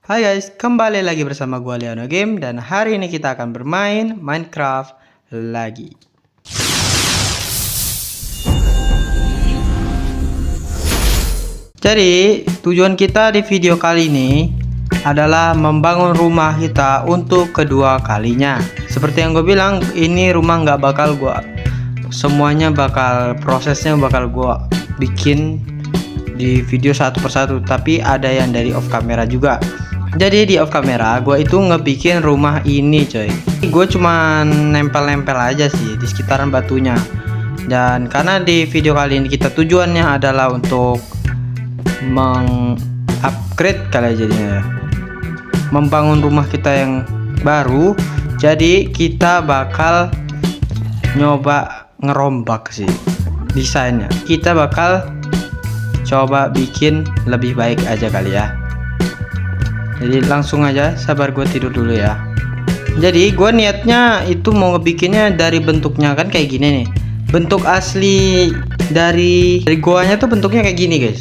Hai guys, kembali lagi bersama gua Leono Game dan hari ini kita akan bermain Minecraft lagi. Jadi, tujuan kita di video kali ini adalah membangun rumah kita untuk kedua kalinya. Seperti yang gue bilang, ini rumah nggak bakal prosesnya bakal gua bikin di video satu persatu, tapi ada yang dari off camera juga. Jadi di off camera gue itu ngebikin rumah ini coy. Gue cuman nempel-nempel aja sih di sekitaran batunya. Dan karena di video kali ini kita tujuannya adalah untuk mengupgrade kali jadinya, membangun rumah kita yang baru. Jadi kita bakal nyoba ngerombak sih desainnya. Kita bakal coba bikin lebih baik aja kali ya. Jadi langsung aja, sabar gue tidur dulu ya. Jadi gue niatnya itu mau ngebikinnya dari bentuknya kan kayak gini nih. Bentuk asli dari goanya tuh bentuknya kayak gini guys.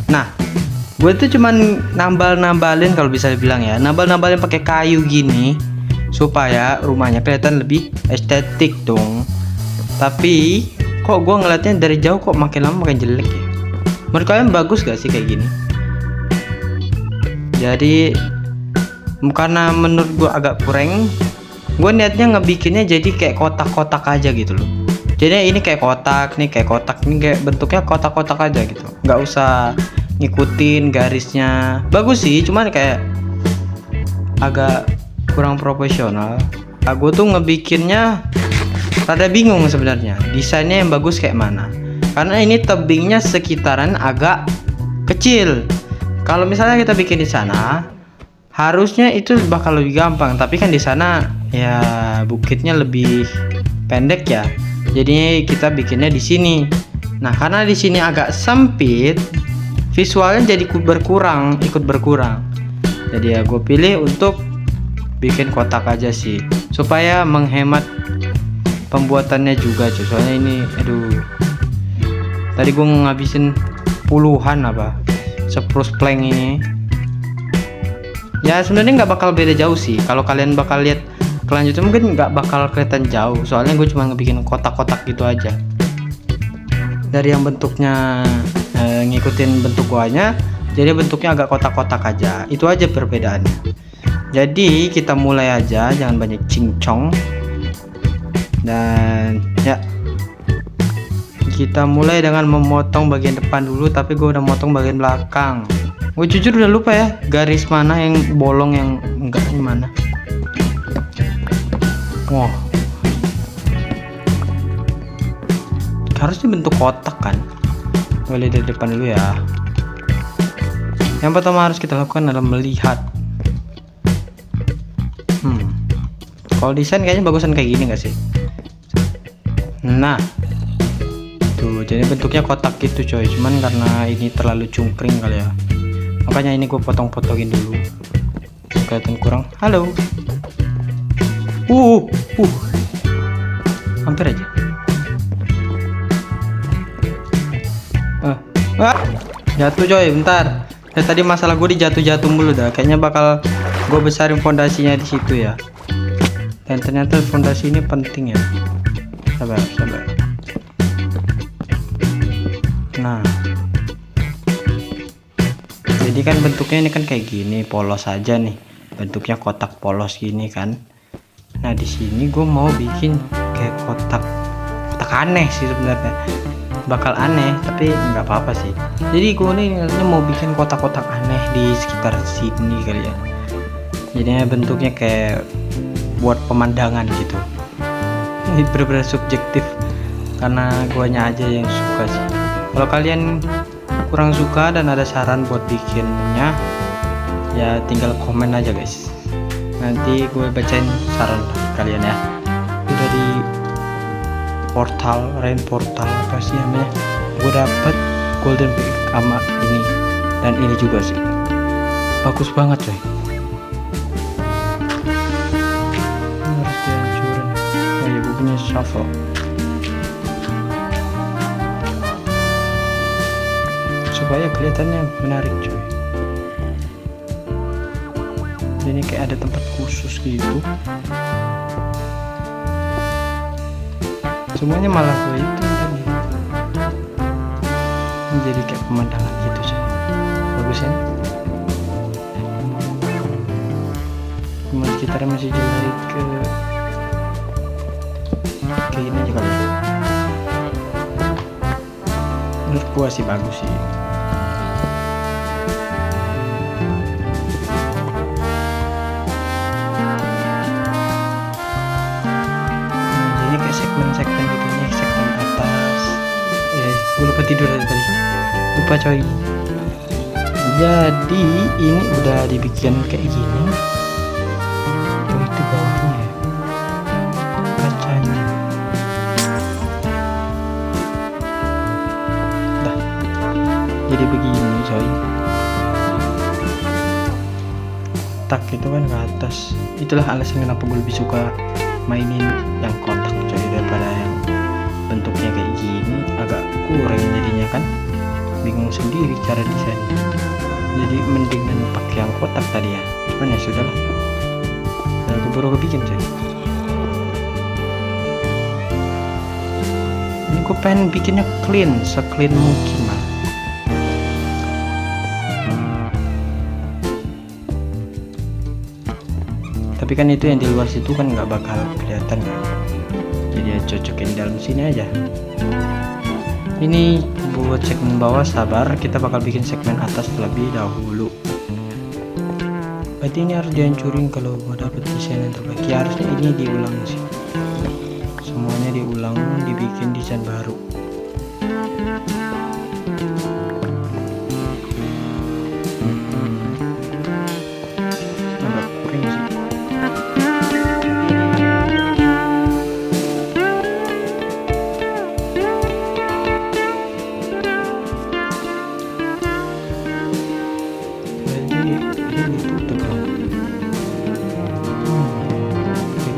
Nah, gue tuh cuman nambal-nambalin, kalau bisa dibilang ya, nambal-nambalin pakai kayu gini supaya rumahnya kelihatan lebih estetik dong. Tapi kok gue ngeliatnya dari jauh kok makin lama makin jelek ya. Menurut kalian bagus gak sih kayak gini? Jadi karena menurut gue agak kurang, gue niatnya ngebikinnya jadi kayak kotak-kotak aja gitu loh. Jadi ini kayak kotak, nih kayak kotak, nih kayak bentuknya kotak-kotak aja gitu. Nggak usah ngikutin garisnya. Bagus sih, cuman kayak agak kurang profesional. Nah, gue tuh ngebikinnya rada bingung sebenarnya. Desainnya yang bagus kayak mana? Karena ini tebingnya sekitaran agak kecil. Kalau misalnya kita bikin di sana, harusnya itu bakal lebih gampang. Tapi kan di sana ya bukitnya lebih pendek ya. Jadi kita bikinnya di sini. Nah, karena di sini agak sempit, visualnya jadi ikut berkurang. Jadi ya gue pilih untuk bikin kotak aja sih, supaya menghemat pembuatannya juga cuy. Soalnya ini, aduh, tadi gue ngabisin puluhan sepros plank ini. Ya sebenarnya nggak bakal beda jauh sih. Kalau kalian bakal lihat kelanjutan mungkin nggak bakal kelihatan jauh. Soalnya gue cuma ngebikin kotak-kotak gitu aja. Dari yang bentuknya ngikutin bentuk guanya, jadi bentuknya agak kotak-kotak aja. Itu aja perbedaannya. Jadi kita mulai aja, jangan banyak cincong. Dan ya, kita mulai dengan memotong bagian depan dulu, tapi gue udah motong bagian belakang. Gue jujur udah lupa ya garis mana yang bolong yang enggak ini mana. Wah, harusnya bentuk kotak kan. Gue lihat dari depan dulu ya. Yang pertama harus kita lakukan adalah melihat. Kalau desain kayaknya bagusan kayak gini gak sih? Nah, tuh jadi bentuknya kotak gitu coy, cuman karena ini terlalu cungkring kali ya, makanya ini gue potong-potongin dulu. Kelihatan kurang. Halo. Hampir aja. Jatuh coy, bentar. Tadi masalah gue dijatuh-jatuh mulu dah. Kayaknya bakal gue besarin fondasinya di situ ya. Dan ternyata fondasi ini penting ya. Sabar. Nah, jadi kan bentuknya ini kan kayak gini, polos aja nih. Bentuknya kotak polos gini kan. Nah, di sini gue mau bikin kayak kotak aneh sih sebenarnya. Bakal aneh, tapi nggak apa-apa sih. Jadi gue nih mau bikin kotak-kotak aneh di sekitar sini kali ya. Jadinya bentuknya kayak buat pemandangan gitu. Ini bener-bener subjektif karena guanya aja yang suka sih. Kalau kalian kurang suka dan ada saran buat bikinnya, ya tinggal komen aja guys. Nanti gue bacain saran kalian ya. Itu dari rain portal apa sih namanya? Gue dapet golden pick sama ini dan ini juga sih. Bagus banget coy. Harus dihancurin. Oh iya, gue punya shovel. Supaya kelihatannya menarik cuy. Jadi ini kayak ada tempat khusus gitu. Semuanya malah gue itu tadi. Ini jadi kayak pemandangan gitu sih. Bagus ya. Cuma sekitarnya masih jelek kayak gini aja kali. Menurut gua sih bagus sih. Jadi kayak segmen-segmen gitu nih, segmen atas. Gue lupa tidur tadi. Lupa coy. Jadi ini udah dibikin kayak gini. Oh itu bawahnya ya. Kacanya. Dah. Jadi begini coy. Tak itu kan ke atas. Itulah alasan kenapa gue lebih suka mainin yang kotak coy daripada yang bentuknya kayak gini, agak kurang jadinya kan. Bingung sendiri cara desainnya. Jadi mendingan pakai yang kotak tadi ya. Cuman ya sudahlah. Nah, aku baru bikin coy. Ini gue pengen bikinnya clean, se-clean mungkin mah. Tapi kan itu yang di luar situ kan nggak bakal kelihatan kan. Jadi ya cocokin dalam sini aja. Ini buat segmen bawah, sabar, kita bakal bikin segmen atas terlebih dahulu. Berarti ini harus dihancurin kalau mau dapet desain yang terbaik. Ya harusnya ini diulang sih. Semuanya diulang, dibikin desain baru. Agak kurang sih.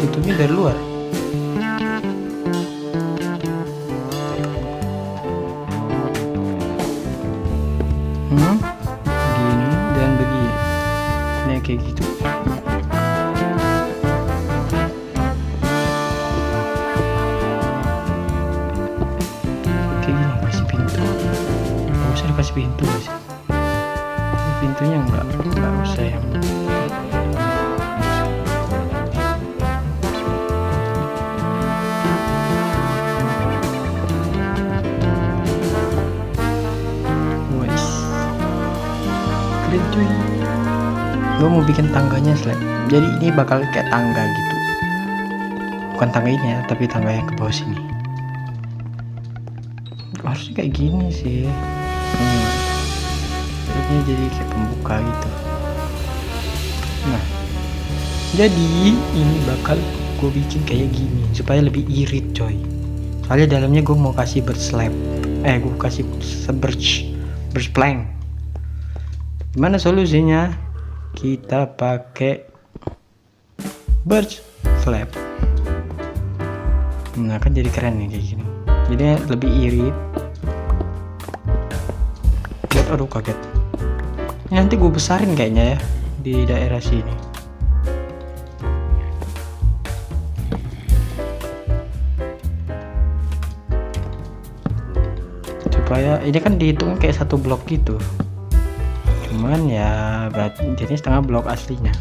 Ditutupnya dari luar. Begini dan begini. Nah kayak gitu. Kayak gini kasih pintu. Gak usah dikasih pintu guys. Pintunya nggak usah yang keren cuy. Gue mau bikin tangganya slab, jadi ini bakal kayak tangga gitu, bukan tangga ini ya, tapi tangga yang ke bawah sini. Harusnya kayak gini sih. Ini jadi kayak pembuka gitu. Nah, jadi ini bakal gue bikin kayak gini supaya lebih irit coy. Soalnya dalamnya gue mau kasih berslab, gue kasih bersplank. Gimana solusinya? Kita pakai birch slab. Nah kan jadi keren nih kayak gini. Jadi lebih irit. Lihat, aduh kaget. Ini nanti gue besarin kayaknya ya di daerah sini. Supaya ini kan dihitung kayak satu blok gitu. Cuman ya berarti jadi setengah blok aslinya.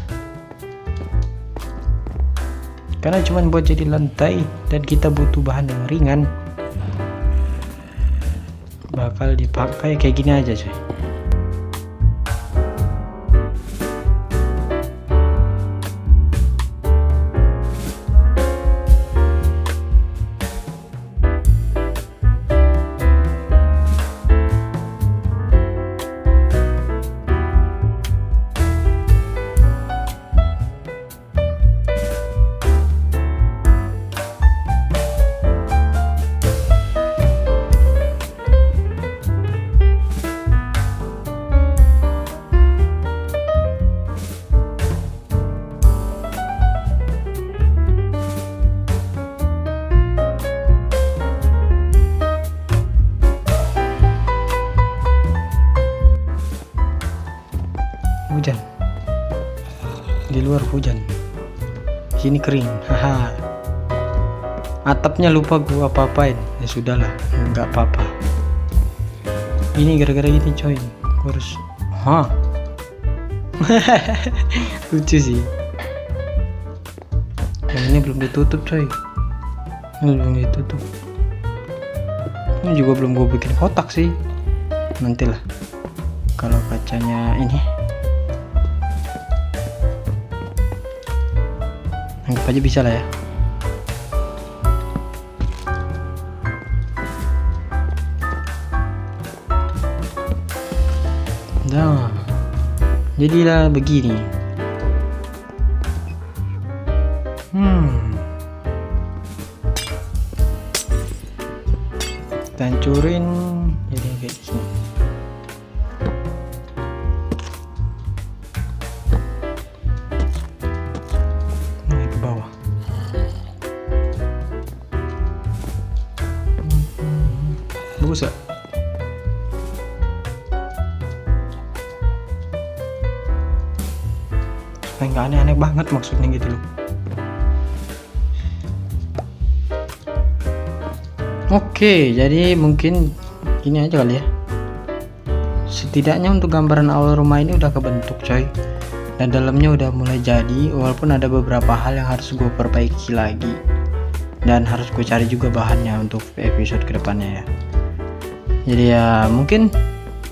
Karena cuman buat jadi lantai dan kita butuh bahan yang ringan. Bakal dipakai kayak gini aja coy. Di luar hujan, sini kering. Haha. Atapnya lupa gua apa-apain. Ya sudahlah, nggak apa-apa. Ini gara-gara ini coy, gua harus lucu sih. Yang ini belum ditutup coy. Ini belum ditutup. Ini juga belum gue bikin kotak sih. Nantilah kalau kacanya ini. Anggap aja bisa lah ya. Nah, jadilah begini. Kita hancurin jadi kayak gini. Ini ke bawah. Bagus ya? Supaya nggak aneh-aneh banget maksudnya gitu loh. Oke, jadi mungkin ini aja kali ya. Setidaknya untuk gambaran awal rumah ini udah kebentuk coy. Dan dalamnya udah mulai jadi, walaupun ada beberapa hal yang harus gue perbaiki lagi. Dan harus gue cari juga bahannya untuk episode kedepannya ya. Jadi ya mungkin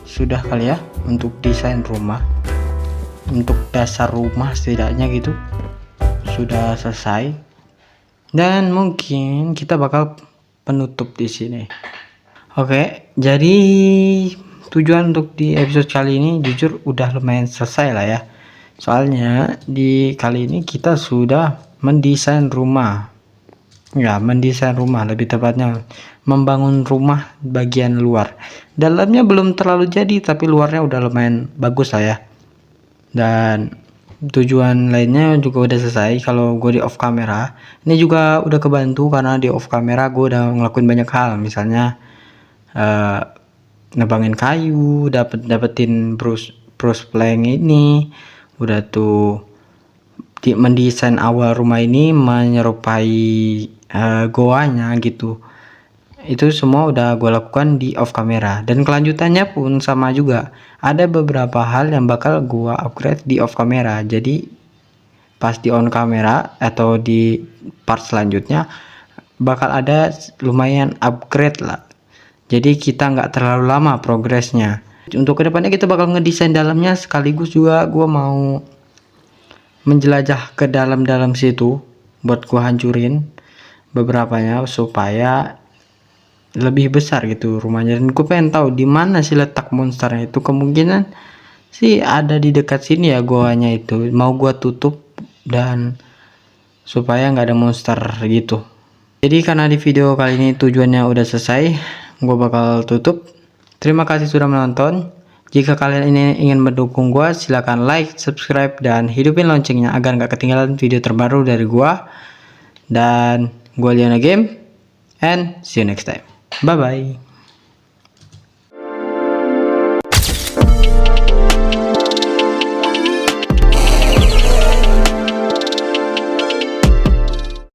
sudah kali ya untuk desain rumah. Untuk dasar rumah setidaknya gitu sudah selesai. Dan mungkin kita bakal penutup di sini. Oke, jadi tujuan untuk di episode kali ini jujur udah lumayan selesai lah ya. Soalnya di kali ini kita sudah mendesain rumah. Ya, mendesain rumah lebih tepatnya membangun rumah bagian luar. Dalamnya belum terlalu jadi tapi luarnya udah lumayan bagus lah ya. Dan tujuan lainnya juga udah selesai. Kalau gue di off camera ini juga udah kebantu karena di off camera gue udah ngelakuin banyak hal, misalnya nebangin kayu, dapetin brush plank ini, udah tuh mendesain awal rumah ini menyerupai goanya gitu. Itu semua udah gue lakukan di off camera, dan kelanjutannya pun sama juga. Ada beberapa hal yang bakal gue upgrade di off camera, jadi pas di on camera atau di part selanjutnya bakal ada lumayan upgrade lah, jadi kita nggak terlalu lama progresnya. Untuk kedepannya kita bakal ngedesain dalamnya, sekaligus juga gue mau menjelajah ke dalam situ buat gue hancurin beberapanya supaya lebih besar gitu rumahnya. Dan gue pengen tahu di mana sih letak monsternya itu. Kemungkinan sih ada di dekat sini ya goanya itu. Mau gue tutup dan supaya nggak ada monster gitu. Jadi karena di video kali ini tujuannya udah selesai, gue bakal tutup. Terima kasih sudah menonton. Jika kalian ini ingin mendukung gue, silahkan like, subscribe, dan hidupin loncengnya agar nggak ketinggalan video terbaru dari gue. Dan gue Liana Game, and see you next time. Bye bye.